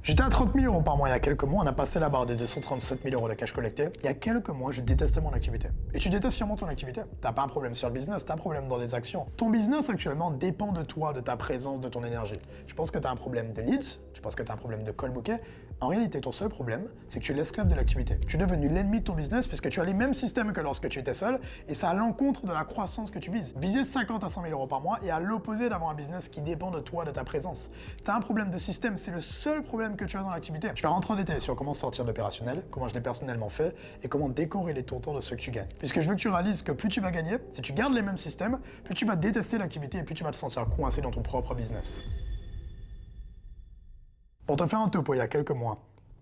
J'étais à 30 000 € par mois il y a quelques mois, on a passé la barre des 237 000 € de cash collecté. Il y a quelques mois, je détestais mon activité. Et tu détestes sûrement ton activité. T'as pas un problème sur le business, t'as un problème dans les actions. Ton business actuellement dépend de toi, de ta présence, de ton énergie. Je pense que t'as un problème de leads, je pense que t'as un problème de call bouquet. En réalité, ton seul problème, c'est que tu es l'esclave de l'activité. Tu es devenu l'ennemi de ton business puisque tu as les mêmes systèmes que lorsque tu étais seul et ça à l'encontre de la croissance que tu vises. Viser 50 à 100 000 € par mois et à l'opposé d'avoir un business qui dépend de toi, de ta présence. T'as un problème de système, c'est le seul problème que tu as dans l'activité. Je vais rentrer en détail sur comment sortir de l'opérationnel, comment je l'ai personnellement fait et comment décorer les tontons de ce que tu gagnes. Puisque je veux que tu réalises que plus tu vas gagner, si tu gardes les mêmes systèmes, plus tu vas détester l'activité et plus tu vas te sentir coincé dans ton propre business. Pour te faire un topo, il y a quelques mois,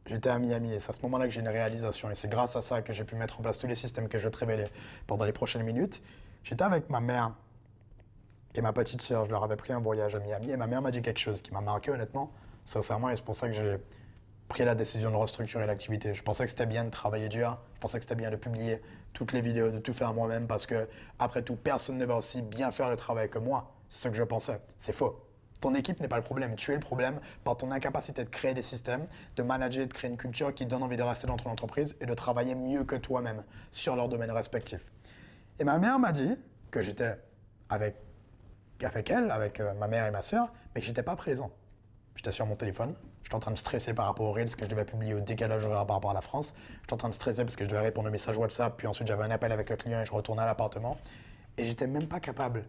j'étais à Miami et c'est à ce moment-là que j'ai une réalisation et c'est grâce à ça que j'ai pu mettre en place tous les systèmes que je vais te révéler pendant les prochaines minutes. J'étais avec ma mère et ma petite sœur, je leur avais pris un voyage à Miami et ma mère m'a dit quelque chose qui m'a marqué honnêtement, sincèrement, et c'est pour ça que j'ai pris la décision de restructurer l'activité. Je pensais que c'était bien de travailler dur, je pensais que c'était bien de publier toutes les vidéos, de tout faire moi-même parce que, après tout, personne ne va aussi bien faire le travail que moi. C'est ce que je pensais. C'est faux. Ton équipe n'est pas le problème, tu es le problème par ton incapacité de créer des systèmes, de manager, de créer une culture qui donne envie de rester dans ton entreprise et de travailler mieux que toi-même sur leurs domaines respectifs. Et ma mère m'a dit que j'étais avec elle, avec ma mère et ma sœur, mais que j'étais pas présent. J'étais sur mon téléphone, j'étais en train de stresser par rapport aux Reels que je devais publier au décalage horaire par rapport à la France. J'étais en train de stresser parce que je devais répondre aux messages WhatsApp, puis ensuite j'avais un appel avec un client et je retournais à l'appartement. Et j'étais même pas capable,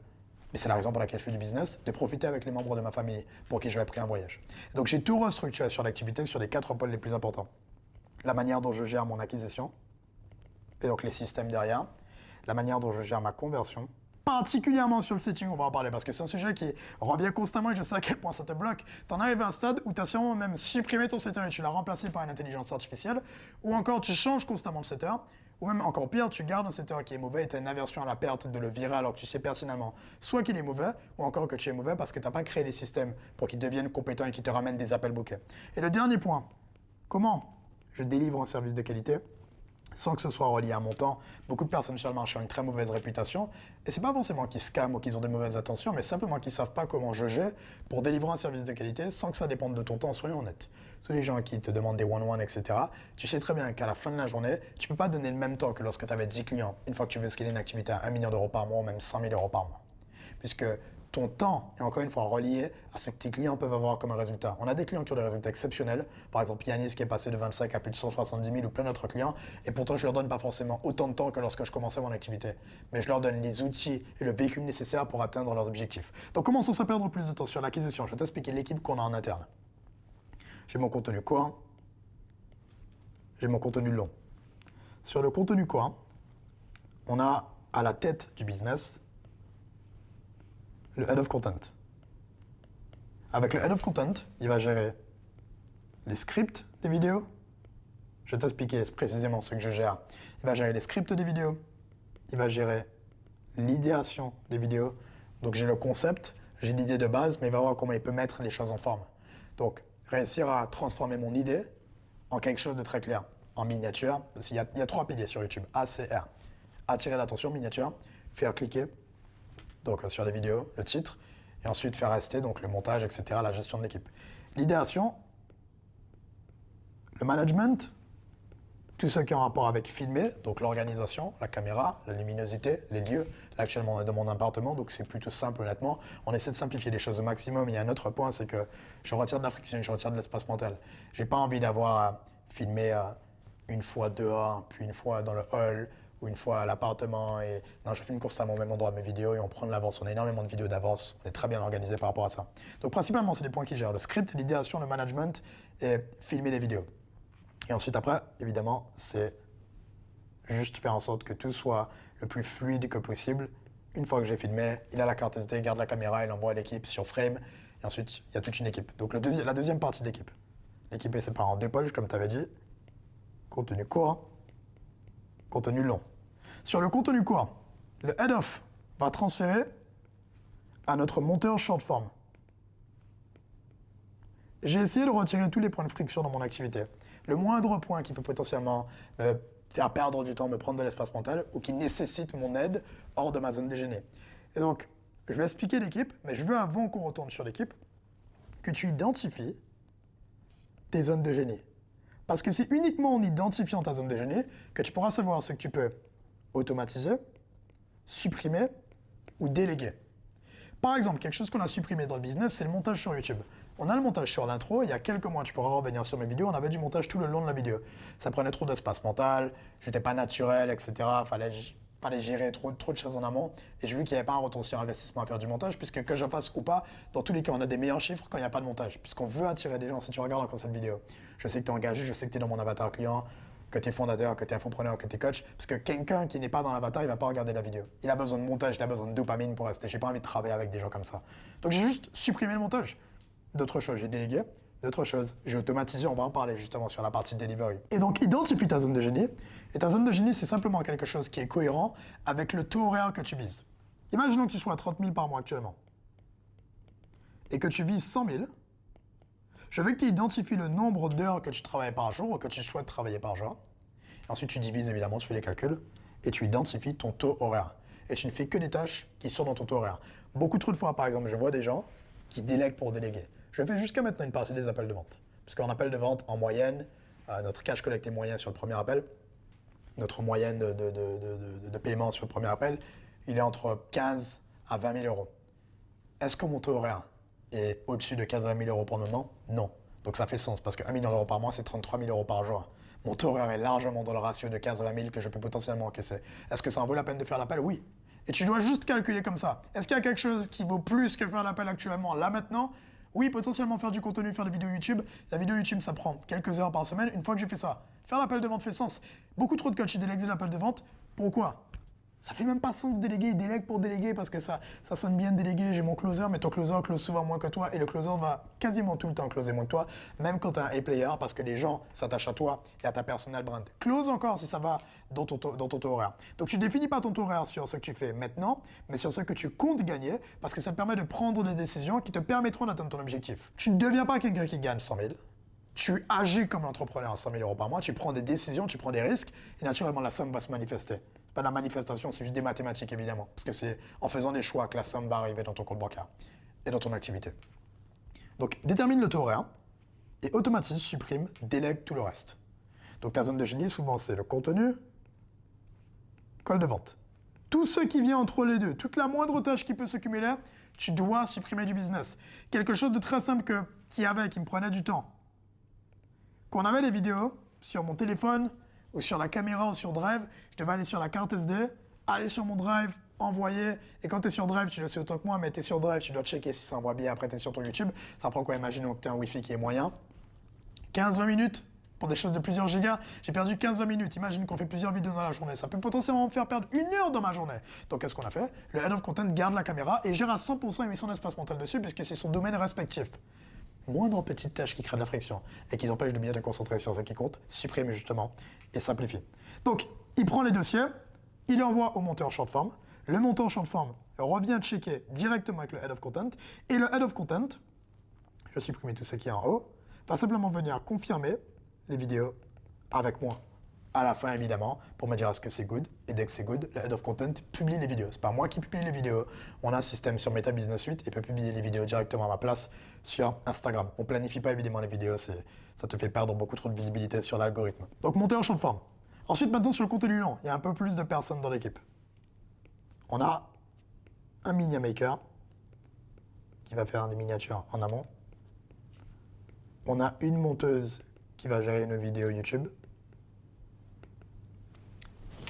mais c'est la raison pour laquelle je fais du business, de profiter avec les membres de ma famille pour qui j'avais pris un voyage. Et donc j'ai tout restructuré sur l'activité sur les 4 pôles les plus importants. La manière dont je gère mon acquisition, et donc les systèmes derrière, la manière dont je gère ma conversion, particulièrement sur le setting, on va en parler, parce que c'est un sujet qui revient constamment et je sais à quel point ça te bloque. T'en arrives à un stade où t'as sûrement même supprimé ton setter et tu l'as remplacé par une intelligence artificielle, ou encore tu changes constamment le setter, ou même encore pire, tu gardes un setter qui est mauvais et t'as une aversion à la perte de le virer alors que tu sais pertinemment soit qu'il est mauvais, ou encore que tu es mauvais parce que t'as pas créé les systèmes pour qu'ils deviennent compétents et qu'ils te ramènent des appels bouquets. Et le dernier point, comment je délivre un service de qualité sans que ce soit relié à mon temps. Beaucoup de personnes sur le marché ont une très mauvaise réputation, et c'est pas forcément qu'ils scamment ou qu'ils ont des mauvaises intentions, mais simplement qu'ils savent pas comment jauger pour délivrer un service de qualité sans que ça dépende de ton temps, soyons honnêtes. Tous les gens qui te demandent des one-one, etc., tu sais très bien qu'à la fin de la journée, tu peux pas donner le même temps que lorsque tu avais 10 clients, une fois que tu veux scaler une activité à 1 million d'euros par mois ou même 100 000 € par mois. Puisque ton temps est encore une fois relié à ce que tes clients peuvent avoir comme un résultat. On a des clients qui ont des résultats exceptionnels, par exemple Yanis qui est passé de 25 à plus de 170 000 ou plein d'autres clients, et pourtant je leur donne pas forcément autant de temps que lorsque je commençais mon activité. Mais je leur donne les outils et le véhicule nécessaire pour atteindre leurs objectifs. Donc commençons sans perdre plus de temps sur l'acquisition. Je vais t'expliquer l'équipe qu'on a en interne. J'ai mon contenu court, j'ai mon contenu long. Sur le contenu court, on a à la tête du business le Head of Content. Avec le Head of Content, il va gérer les scripts des vidéos. Je vais t'expliquer précisément ce que je gère. Il va gérer les scripts des vidéos. Il va gérer l'idéation des vidéos. Donc j'ai le concept, j'ai l'idée de base, mais il va voir comment il peut mettre les choses en forme. Donc réussir à transformer mon idée en quelque chose de très clair, en miniature. Parce qu'il y a 3 piliers sur YouTube, A, C, R. Attirer l'attention, miniature, faire cliquer, donc sur des vidéos, le titre, et ensuite faire rester, donc le montage, etc., la gestion de l'équipe. L'idéation, le management, tout ce qui est en rapport avec filmer, donc l'organisation, la caméra, la luminosité, les lieux. Là, actuellement, on est dans mon appartement, donc c'est plutôt simple, honnêtement. On essaie de simplifier les choses au maximum. Il y a un autre point, c'est que je retire de la friction, je retire de l'espace mental. J'ai pas envie d'avoir à filmer une fois dehors, puis une fois dans le hall, ou une fois à l'appartement. Et non, je filme constamment au même endroit mes vidéos et on prend de l'avance. On a énormément de vidéos d'avance. On est très bien organisé par rapport à ça. Donc principalement, c'est des points qui gèrent le script, l'idéation, le management et filmer les vidéos. Et ensuite, après, évidemment, c'est juste faire en sorte que tout soit le plus fluide que possible. Une fois que j'ai filmé, il a la carte SD, il garde la caméra, il envoie à l'équipe sur Frame. Et ensuite, il y a toute une équipe. Donc la deuxième partie de l'équipe. L'équipe est séparée en 2 pôles, comme tu avais dit. Contenu court, contenu long. Sur le contenu court, le head-off va transférer à notre monteur short form. J'ai essayé de retirer tous les points de friction dans mon activité. Le moindre point qui peut potentiellement me faire perdre du temps, me prendre de l'espace mental ou qui nécessite mon aide hors de ma zone de génie. Et donc, je vais expliquer l'équipe, mais je veux avant qu'on retourne sur l'équipe, que tu identifies tes zones de génie. Parce que c'est uniquement en identifiant ta zone de génie que tu pourras savoir ce que tu peux automatiser, supprimer ou déléguer. Par exemple, quelque chose qu'on a supprimé dans le business, c'est le montage sur YouTube. On a le montage sur l'intro, il y a quelques mois, tu pourras revenir sur mes vidéos, on avait du montage tout le long de la vidéo. Ça prenait trop d'espace mental, j'étais pas naturel, etc. Fallait gérer trop de choses en amont. Et j'ai vu qu'il n'y avait pas un retour sur investissement à faire du montage, puisque que je fasse ou pas, dans tous les cas, on a des meilleurs chiffres quand il n'y a pas de montage, puisqu'on veut attirer des gens. Si tu regardes encore cette vidéo, je sais que tu es engagé, je sais que tu es dans mon avatar client, que tu es fondateur, que tu es infopreneur, que tu es coach, parce que quelqu'un qui n'est pas dans l'avatar, il va pas regarder la vidéo. Il a besoin de montage, il a besoin de dopamine pour rester. J'ai pas envie de travailler avec des gens comme ça. Donc j'ai juste supprimé le montage. D'autres choses, j'ai délégué. D'autres choses, j'ai automatisé, on va en parler justement sur la partie delivery. Et donc identifie ta zone de génie. Et ta zone de génie, c'est simplement quelque chose qui est cohérent avec le taux horaire que tu vises. Imaginons que tu sois à 30 000 par mois actuellement et que tu vises 100 000. Je veux que tu identifies le nombre d'heures que tu travailles par jour ou que tu souhaites travailler par jour. Et ensuite, tu divises évidemment, tu fais les calculs et tu identifies ton taux horaire. Et tu ne fais que des tâches qui sont dans ton taux horaire. Beaucoup trop de fois, par exemple, je vois des gens qui délèguent pour déléguer. Je fais jusqu'à maintenant une partie des appels de vente. Parce qu'en appel de vente, en moyenne, notre cash collecté moyen sur le premier appel, notre moyenne de paiement sur le premier appel, il est entre 15 à 20 000 euros. Est-ce que mon taux horaire est au-dessus de 15 à 20 000 euros pour le moment? Non. Donc ça fait sens, parce que 1 million d'euros par mois, c'est 33 000 euros par jour. Mon taux horaire est largement dans le ratio de 15 à 20 000 que je peux potentiellement encaisser. Est-ce que ça en vaut la peine de faire l'appel? Oui. Et tu dois juste calculer comme ça. Est-ce qu'il y a quelque chose qui vaut plus que faire l'appel actuellement, là maintenant? Oui, potentiellement faire du contenu, faire des vidéos YouTube. La vidéo YouTube, ça prend quelques heures par semaine. Une fois que j'ai fait ça, faire l'appel de vente fait sens. Beaucoup trop de coachs, ils délèguent l'appel de vente. Pourquoi? Ça fait même pas sens de déléguer, il délègue pour déléguer parce que ça sonne bien de déléguer. J'ai mon closer, mais ton closer close souvent moins que toi et le closer va quasiment tout le temps closer moins que toi, même quand tu es un A-player parce que les gens s'attachent à toi et à ta personal brand. Close encore si ça va dans ton taux horaire. Donc tu définis pas ton taux horaire sur ce que tu fais maintenant, mais sur ce que tu comptes gagner parce que ça te permet de prendre des décisions qui te permettront d'atteindre ton objectif. Tu ne deviens pas quelqu'un qui gagne 100 000. Tu agis comme l'entrepreneur à 100 000 euros par mois, tu prends des décisions, tu prends des risques, et naturellement la somme va se manifester. C'est pas de la manifestation, c'est juste des mathématiques évidemment, parce que c'est en faisant des choix que la somme va arriver dans ton compte bancaire et dans ton activité. Donc détermine le taux horaire et automatise, supprime, délègue tout le reste. Donc ta zone de génie, souvent c'est le contenu, call de vente. Tout ce qui vient entre les deux, toute la moindre tâche qui peut s'accumuler, tu dois supprimer du business. Quelque chose de très simple qui me prenait du temps. Quand on avait les vidéos sur mon téléphone ou sur la caméra ou sur Drive, je devais aller sur la carte SD, aller sur mon Drive, envoyer. Et quand tu es sur Drive, tu le sais autant que moi, mais tu es sur Drive, tu dois checker si ça envoie bien. Après, tu es sur ton YouTube. Ça prend quoi? Imaginons que tu as un Wi-Fi qui est moyen. 15-20 minutes pour des choses de plusieurs gigas. J'ai perdu 15-20 minutes. Imagine qu'on fait plusieurs vidéos dans la journée. Ça peut potentiellement me faire perdre 1 heure dans ma journée. Donc, qu'est-ce qu'on a fait? Le Head of Content garde la caméra et gère à 100% et met son espace mental dessus puisque c'est son domaine respectif. Moindre petite tâche qui crée de la friction et qui t'empêche de bien te concentrer sur ce qui compte, supprime justement et simplifie. Donc, il prend les dossiers, il les envoie au monteur short form. Le monteur short form revient checker directement avec le Head of Content. Et le Head of Content, je vais supprimer tout ce qui est en haut, va simplement venir confirmer les vidéos avec moi. À la fin, évidemment, pour me dire est-ce que c'est good. Et dès que c'est good, le Head of Content publie les vidéos. C'est pas moi qui publie les vidéos. On a un système sur Meta Business Suite et peut publier les vidéos directement à ma place sur Instagram. On planifie pas évidemment les vidéos, ça te fait perdre beaucoup trop de visibilité sur l'algorithme. Donc monter en champ de forme. Ensuite, maintenant sur le contenu long, il y a un peu plus de personnes dans l'équipe. On a un media maker qui va faire des miniatures en amont. On a une monteuse qui va gérer une vidéo YouTube.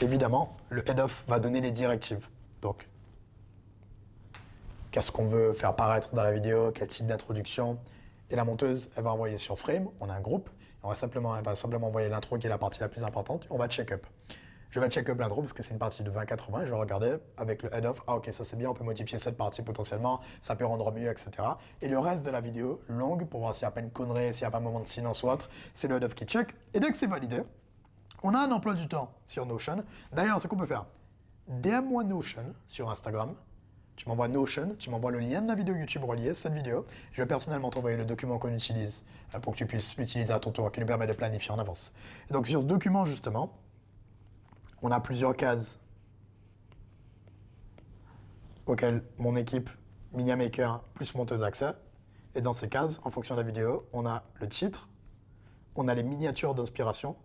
Évidemment, le head-off va donner les directives. Donc, qu'est-ce qu'on veut faire paraître dans la vidéo, quel type d'introduction. Et la monteuse, elle va envoyer sur Frame, on a un groupe, elle va simplement envoyer l'intro qui est la partie la plus importante, on va check-up. Je vais check-up l'intro parce que c'est une partie de 20-80 et je vais regarder avec le head-off, ah ok, ça c'est bien, on peut modifier cette partie potentiellement, ça peut rendre mieux, etc. Et le reste de la vidéo, longue, pour voir s'il n'y a pas une connerie, s'il n'y a pas un moment de silence ou autre, c'est le head-off qui check. Et dès que c'est validé, on a un emploi du temps sur Notion. D'ailleurs, ce qu'on peut faire, DM-moi Notion sur Instagram. Tu m'envoies Notion, tu m'envoies le lien de la vidéo YouTube reliée, cette vidéo. Je vais personnellement t'envoyer le document qu'on utilise pour que tu puisses l'utiliser à ton tour, qui nous permet de planifier en avance. Et donc sur ce document, justement, on a plusieurs cases auxquelles mon équipe Media Maker plus monteuse accès. Et dans ces cases, en fonction de la vidéo, on a le titre, on a les miniatures d'inspiration.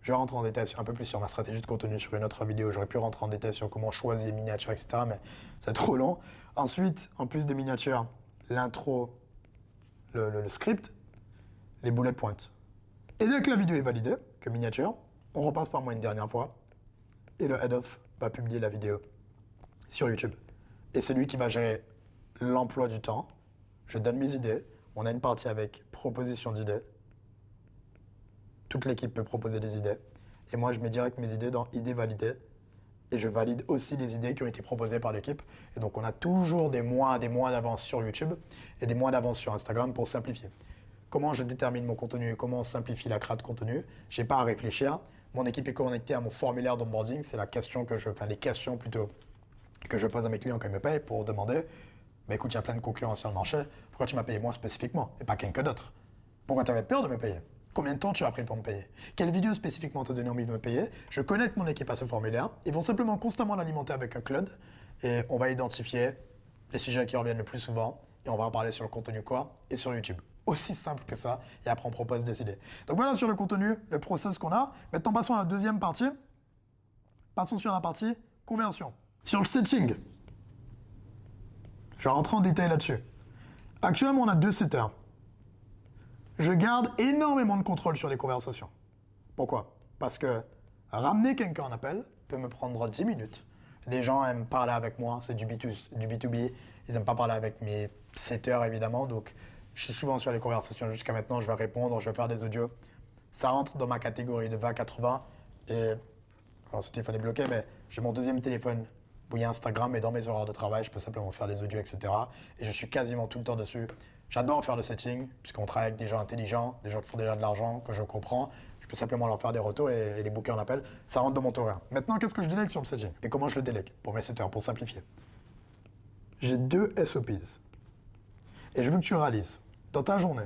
Je vais rentrer en détail un peu plus sur ma stratégie de contenu sur une autre vidéo. J'aurais pu rentrer en détail sur comment choisir les miniatures, etc. Mais c'est trop long. Ensuite, en plus des miniatures, l'intro, le script, les bullet points. Et dès que la vidéo est validée, que miniature, on repasse par moi une dernière fois. Et le head-off va publier la vidéo sur YouTube. Et c'est lui qui va gérer l'emploi du temps. Je donne mes idées. On a une partie avec proposition d'idées. Toute l'équipe peut proposer des idées. Et moi, je mets direct mes idées dans idées validées. Et je valide aussi les idées qui ont été proposées par l'équipe. Et donc, on a toujours des mois d'avance sur YouTube et des mois d'avance sur Instagram pour simplifier. Comment je détermine mon contenu, comment on simplifie la création de contenu. Je n'ai pas à réfléchir. Mon équipe est connectée à mon formulaire d'onboarding. C'est la question les questions plutôt que je pose à mes clients quand ils me payent pour demander mais écoute, il y a plein de concurrents sur le marché. Pourquoi tu m'as payé moi spécifiquement et pas quelqu'un d'autre? Pourquoi tu avais peur de me payer? Combien de temps tu as pris pour me payer? Quelle vidéo spécifiquement t'a donné envie de me payer? Je connecte mon équipe à ce formulaire. Ils vont simplement constamment l'alimenter avec un cloud et on va identifier les sujets qui reviennent le plus souvent et on va en parler sur le contenu quoi et sur YouTube. Aussi simple que ça et après on propose des idées. Donc voilà sur le contenu, le process qu'on a. Maintenant passons à la deuxième partie. Passons sur la partie conversion. Sur le setting, je vais rentrer en détail là-dessus. Actuellement, on a 2 setters. Je garde énormément de contrôle sur les conversations. Pourquoi? Parce que ramener quelqu'un en appel peut me prendre 10 minutes. Les gens aiment parler avec moi, c'est du B2B. Ils n'aiment pas parler avec mes setters, évidemment. Donc, je suis souvent sur les conversations. Jusqu'à maintenant, je vais répondre, je vais faire des audios. Ça rentre dans ma catégorie de 20-80. Et alors, ce téléphone est bloqué, mais j'ai mon deuxième téléphone où il y a Instagram et dans mes horaires de travail, je peux simplement faire des audios, etc. Et je suis quasiment tout le temps dessus. J'adore faire le setting, puisqu'on travaille avec des gens intelligents, des gens qui font déjà de l'argent, que je comprends. Je peux simplement leur faire des retours et les booker en appel. Ça rentre dans mon horaire. Maintenant, qu'est-ce que je délègue sur le setting? Et comment je le délègue pour mes setters, pour simplifier? J'ai 2 SOPs. Et je veux que tu réalises, dans ta journée,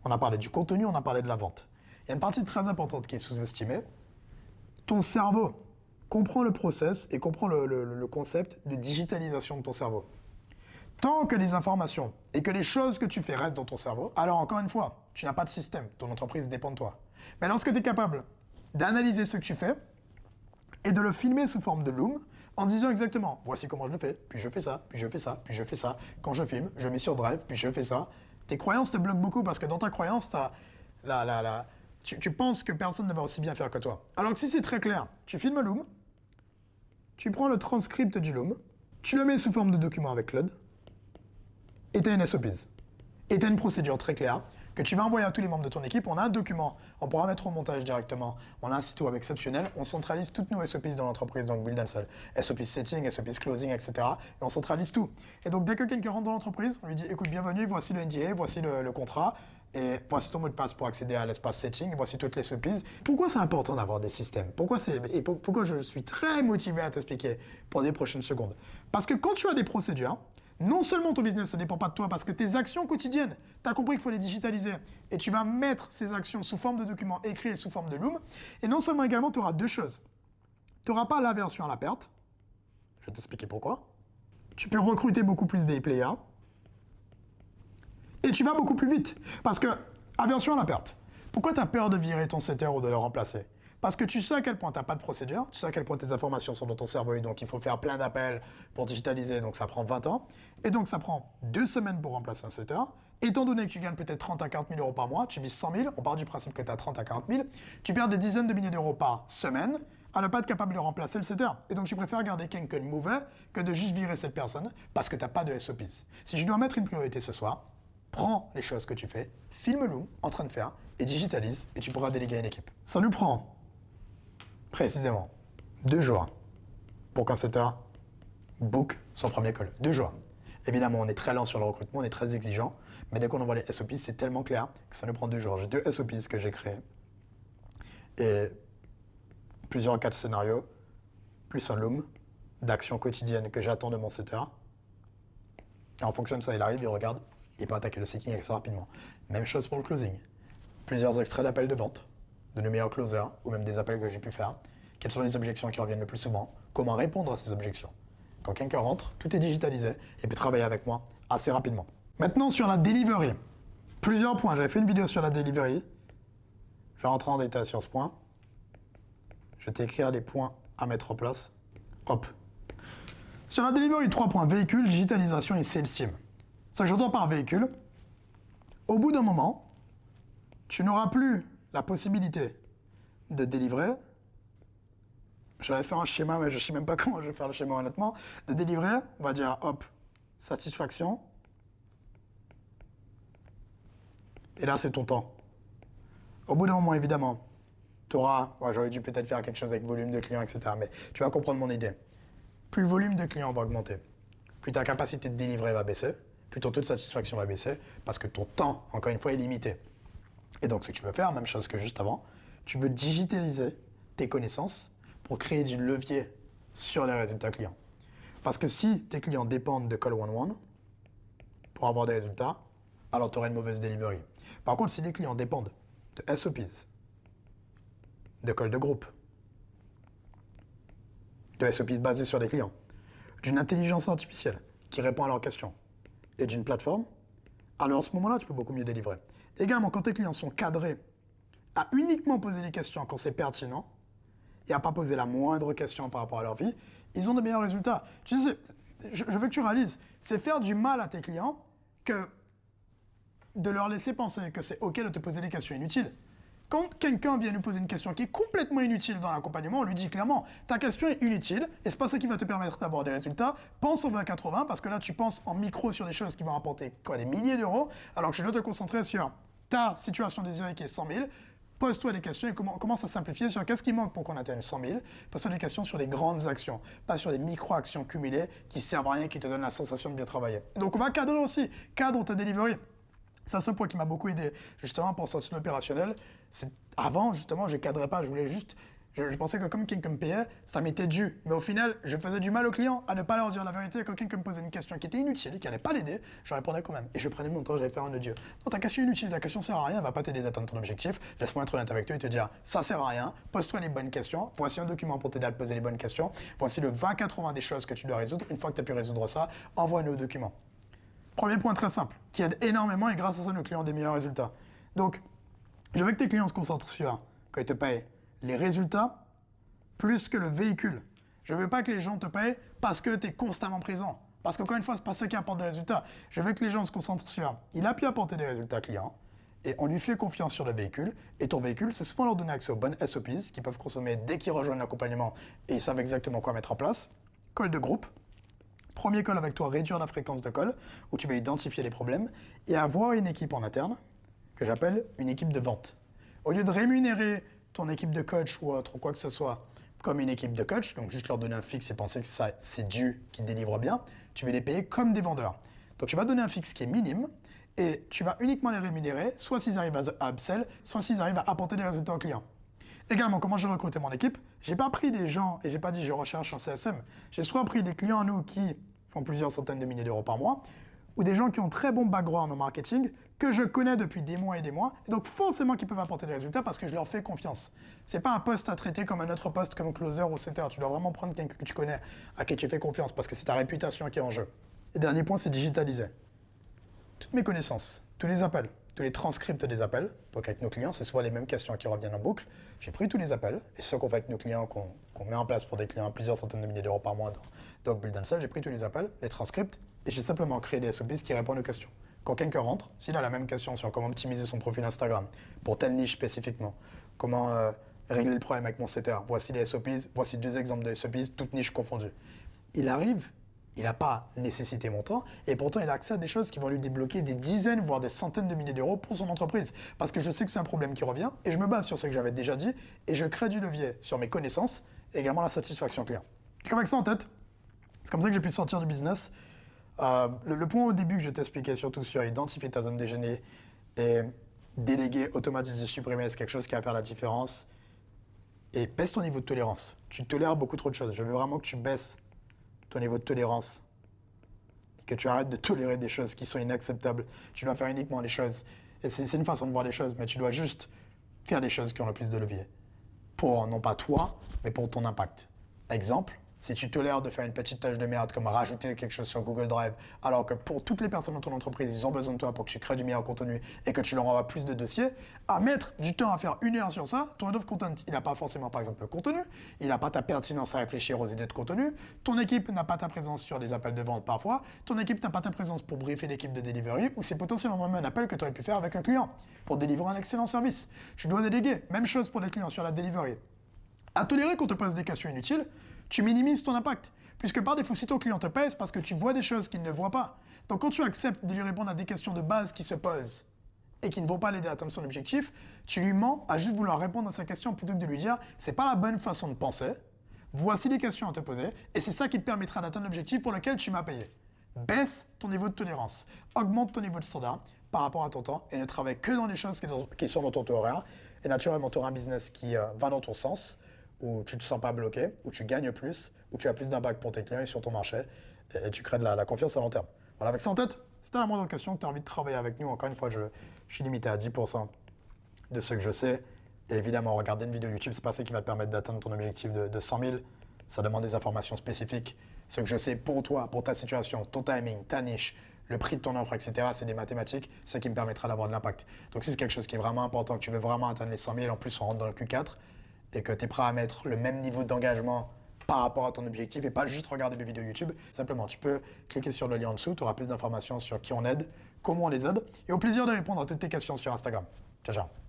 on a parlé du contenu, on a parlé de la vente. Il y a une partie très importante qui est sous-estimée. Ton cerveau comprend le process et comprend le concept de digitalisation de ton cerveau. Tant que les informations et que les choses que tu fais restent dans ton cerveau, alors encore une fois, tu n'as pas de système, ton entreprise dépend de toi. Mais lorsque tu es capable d'analyser ce que tu fais et de le filmer sous forme de Loom, en disant exactement, voici comment je le fais, puis je fais ça, puis je fais ça, puis je fais ça. Quand je filme, je mets sur Drive, puis je fais ça. Tes croyances te bloquent beaucoup parce que dans ta croyance, tu penses que personne ne va aussi bien faire que toi. Alors que si c'est très clair, tu filmes Loom, tu prends le transcript du Loom, tu le mets sous forme de document avec Claude, et tu as une SOPs. Et tu as une procédure très claire que tu vas envoyer à tous les membres de ton équipe. On a un document, on pourra mettre au montage directement. On a un site web exceptionnel. On centralise toutes nos SOPs dans l'entreprise, donc Build and Sell. SOPs setting, SOPs closing, etc. Et on centralise tout. Et donc dès que quelqu'un rentre dans l'entreprise, on lui dit écoute, bienvenue, voici le NDA, voici le contrat. Et voici ton mot de passe pour accéder à l'espace setting, et voici toutes les SOPs. Pourquoi c'est important d'avoir des systèmes? Pourquoi je suis très motivé à t'expliquer pour les prochaines secondes? Parce que quand tu as des procédures, non seulement ton business ne dépend pas de toi, parce que tes actions quotidiennes, tu as compris qu'il faut les digitaliser, et tu vas mettre ces actions sous forme de documents écrits et sous forme de Loom, et non seulement également, tu auras 2 choses. Tu n'auras pas l'aversion à la perte, je vais t'expliquer pourquoi. Tu peux recruter beaucoup plus des players, et tu vas beaucoup plus vite. Parce que, aversion à la perte. Pourquoi tu as peur de virer ton setter ou de le remplacer? Parce que tu sais à quel point tu n'as pas de procédure, tu sais à quel point tes informations sont dans ton cerveau et donc il faut faire plein d'appels pour digitaliser, donc ça prend 20 ans. Et donc ça prend 2 semaines pour remplacer un setter. Étant donné que tu gagnes peut-être 30 à 40 000 euros par mois, tu vises 100 000, on part du principe que tu as 30 à 40 000, tu perds des dizaines de milliers d'euros par semaine à ne pas être capable de remplacer le setter. Et donc tu préfères garder quelqu'un de mauvais que de juste virer cette personne parce que tu n'as pas de SOPs. Si je dois mettre une priorité ce soir, prends les choses que tu fais, filme Loom en train de faire et digitalise et tu pourras déléguer à une équipe. Ça nous prend précisément 2 jours pour qu'un setter book son premier call. 2 jours. Évidemment, on est très lent sur le recrutement, on est très exigeant, mais dès qu'on envoie les SOPs, c'est tellement clair que ça nous prend 2 jours. J'ai 2 SOPs que j'ai créés et plusieurs cas de scénarios, plus un Loom d'action quotidienne que j'attends de mon setter. Et en fonction de ça, il arrive, il regarde, il peut attaquer le setting assez rapidement. Même chose pour le closing. Plusieurs extraits d'appels de vente, de nos meilleurs closers, ou même des appels que j'ai pu faire. Quelles sont les objections qui reviennent le plus souvent? Comment répondre à ces objections? Quand quelqu'un rentre, tout est digitalisé et peut travailler avec moi assez rapidement. Maintenant, sur la delivery. plusieurs points. J'avais fait une vidéo sur la delivery. Je vais rentrer en détail sur ce point. Je vais t'écrire les points à mettre en place. Hop. Sur la delivery, 3 points. Véhicule, digitalisation et sales team. Ce que j'entends par véhicule, au bout d'un moment, tu n'auras plus la possibilité de délivrer. J'avais fait un schéma, mais je ne sais même pas comment je vais faire le schéma honnêtement. De délivrer, on va dire, hop, satisfaction. Et là, c'est ton temps. Au bout d'un moment, évidemment, tu auras, j'aurais dû peut-être faire quelque chose avec volume de clients, etc. Mais tu vas comprendre mon idée. Plus le volume de clients va augmenter, plus ta capacité de délivrer va baisser, plus ton taux de satisfaction va baisser, parce que ton temps, encore une fois, est limité. Et donc, ce que tu veux faire, même chose que juste avant, tu veux digitaliser tes connaissances pour créer du levier sur les résultats clients. Parce que si tes clients dépendent de Call One pour avoir des résultats, alors tu auras une mauvaise delivery. Par contre, si les clients dépendent de SOPs, de call de groupe, de SOPs basés sur les clients, d'une intelligence artificielle qui répond à leurs questions et d'une plateforme, alors à ce moment-là, tu peux beaucoup mieux délivrer. Également, quand tes clients sont cadrés à uniquement poser des questions quand c'est pertinent et à ne pas poser la moindre question par rapport à leur vie, ils ont de meilleurs résultats. Tu sais, je veux que tu réalises, c'est faire du mal à tes clients que de leur laisser penser que c'est OK de te poser des questions inutiles. Quand quelqu'un vient nous poser une question qui est complètement inutile dans l'accompagnement, on lui dit clairement, ta question est inutile et c'est pas ça qui va te permettre d'avoir des résultats. Pense au 20-80 parce que là, tu penses en micro sur des choses qui vont rapporter des milliers d'euros, alors que je dois te concentrer sur ta situation désirée qui est 100 000. Pose-toi des questions et commence à simplifier sur qu'est-ce qui manque pour qu'on atteigne 100 000. Pose-toi des questions sur les grandes actions, pas sur des micro-actions cumulées qui servent à rien, qui te donnent la sensation de bien travailler. Donc on va cadrer aussi, cadre ta delivery. C'est un point qui m'a beaucoup aidé, justement, pour sortir de l'opérationnel. Avant, justement, je ne cadrais pas, je voulais juste... Je pensais que comme quelqu'un me payait, ça m'était dû. Mais au final, je faisais du mal aux clients à ne pas leur dire la vérité. Quand quelqu'un me posait une question qui était inutile, qui n'allait pas l'aider, je répondais quand même. Et je prenais mon temps, j'allais faire un odieux. Non, ta question est inutile, ta question sert à rien, elle va pas t'aider d'atteindre ton objectif. Laisse-moi être honnête avec toi et te dire, ça sert à rien, pose-toi les bonnes questions. Voici un document pour t'aider à te poser les bonnes questions. Voici le 20-80 des choses que tu dois résoudre. Une fois que tu as pu résoudre ça, envoie-nous le document. Premier point très simple, qui aide énormément et grâce à ça, nos clients ont des meilleurs résultats. Donc, je veux que tes clients se concentrent sur, quand ils te payent, les résultats plus que le véhicule. Je ne veux pas que les gens te payent parce que tu es constamment présent. Parce qu'encore une fois, ce n'est pas ça qui apporte des résultats. Je veux que les gens se concentrent sur, il a pu apporter des résultats clients et on lui fait confiance sur le véhicule. Et ton véhicule, c'est souvent leur donner accès aux bonnes SOPs qu'ils peuvent consommer dès qu'ils rejoignent l'accompagnement et ils savent exactement quoi mettre en place. Call de groupe. Premier call avec toi, réduire la fréquence de call, où tu vas identifier les problèmes, et avoir une équipe en interne, que j'appelle une équipe de vente. Au lieu de rémunérer ton équipe de coach ou autre, ou quoi que ce soit, comme une équipe de coach, donc juste leur donner un fixe et penser que ça, c'est dû, qu'ils délivrent bien, tu vas les payer comme des vendeurs. Donc tu vas donner un fixe qui est minime, et tu vas uniquement les rémunérer, soit s'ils arrivent à upsell, soit s'ils arrivent à apporter des résultats aux clients. Également, comment j'ai recruté mon équipe? J'ai pas pris des gens et j'ai pas dit je recherche un CSM. J'ai soit pris des clients à nous qui font plusieurs centaines de milliers d'euros par mois, ou des gens qui ont très bon background en marketing, que je connais depuis des mois, et donc forcément qui peuvent apporter des résultats parce que je leur fais confiance. C'est pas un poste à traiter comme un autre poste comme closer ou setter. Tu dois vraiment prendre quelqu'un que tu connais, à qui tu fais confiance, parce que c'est ta réputation qui est en jeu. Et dernier point, c'est digitaliser. Toutes mes connaissances, tous les appels, tous les transcripts des appels, donc avec nos clients, c'est souvent les mêmes questions qui reviennent en boucle. J'ai pris tous les appels, et ce qu'on fait avec nos clients, qu'on met en place pour des clients à plusieurs centaines de milliers d'euros par mois dans Build and Sell, j'ai pris tous les appels, les transcripts, et j'ai simplement créé des SOPs qui répondent aux questions. Quand quelqu'un rentre, s'il a la même question sur comment optimiser son profil Instagram, pour telle niche spécifiquement, comment régler le problème avec mon setter, voici les SOPs, voici 2 exemples de SOPs, toutes niches confondues. Il arrive, il n'a pas nécessité mon temps, et pourtant il a accès à des choses qui vont lui débloquer des dizaines, voire des centaines de milliers d'euros pour son entreprise. Parce que je sais que c'est un problème qui revient, et je me base sur ce que j'avais déjà dit, et je crée du levier sur mes connaissances, et également la satisfaction client. Donc avec ça en tête, c'est comme ça que j'ai pu sortir du business. Le point au début que je t'expliquais surtout sur identifier ta zone de génie et déléguer, automatiser, supprimer, c'est quelque chose qui va faire la différence. Et baisse ton niveau de tolérance. Tu tolères beaucoup trop de choses. Je veux vraiment que tu baisses ton niveau de tolérance et que tu arrêtes de tolérer des choses qui sont inacceptables. Tu dois faire uniquement les choses. Et c'est une façon de voir les choses, mais tu dois juste faire les choses qui ont le plus de levier. Pour, non pas toi, mais pour ton impact. Exemple, Si tu tolères de faire une petite tâche de merde comme rajouter quelque chose sur Google Drive, alors que pour toutes les personnes dans ton entreprise, ils ont besoin de toi pour que tu crées du meilleur contenu et que tu leur envoies plus de dossiers, à mettre du temps à faire 1 heure sur ça, ton head of content, il n'a pas forcément par exemple le contenu, il n'a pas ta pertinence à réfléchir aux idées de contenu, ton équipe n'a pas ta présence sur des appels de vente parfois, ton équipe n'a pas ta présence pour briefer l'équipe de delivery ou c'est potentiellement même un appel que tu aurais pu faire avec un client pour délivrer un excellent service. Tu dois déléguer, même chose pour les clients sur la delivery. À tolérer qu'on te pose des questions inutiles, tu minimises ton impact. Puisque par défaut, si ton client te paie, c'est parce que tu vois des choses qu'il ne voit pas. Donc quand tu acceptes de lui répondre à des questions de base qui se posent et qui ne vont pas l'aider à atteindre son objectif, tu lui mens à juste vouloir répondre à sa question plutôt que de lui dire « c'est pas la bonne façon de penser, voici les questions à te poser et c'est ça qui te permettra d'atteindre l'objectif pour lequel tu m'as payé ». Baisse ton niveau de tolérance, augmente ton niveau de standard par rapport à ton temps et ne travaille que dans les choses qui sont dans ton taux horaire. Et naturellement, tu auras un business qui va dans ton sens, où tu ne te sens pas bloqué, où tu gagnes plus, où tu as plus d'impact pour tes clients et sur ton marché, et tu crées de la confiance à long terme. Voilà, avec ça en tête, si tu as la moindre question, que tu as envie de travailler avec nous, encore une fois, je suis limité à 10% de ce que je sais. Et évidemment, regarder une vidéo YouTube, c'est pas ça qui va te permettre d'atteindre ton objectif de 100 000. Ça demande des informations spécifiques. Ce que je sais pour toi, pour ta situation, ton timing, ta niche, le prix de ton offre, etc., c'est des mathématiques, ce qui me permettra d'avoir de l'impact. Donc si c'est quelque chose qui est vraiment important, que tu veux vraiment atteindre les 100 000, en plus on rentre dans le Q4, et que tu es prêt à mettre le même niveau d'engagement par rapport à ton objectif et pas juste regarder des vidéos YouTube. Simplement, tu peux cliquer sur le lien en dessous, tu auras plus d'informations sur qui on aide, comment on les aide et au plaisir de répondre à toutes tes questions sur Instagram. Ciao, ciao.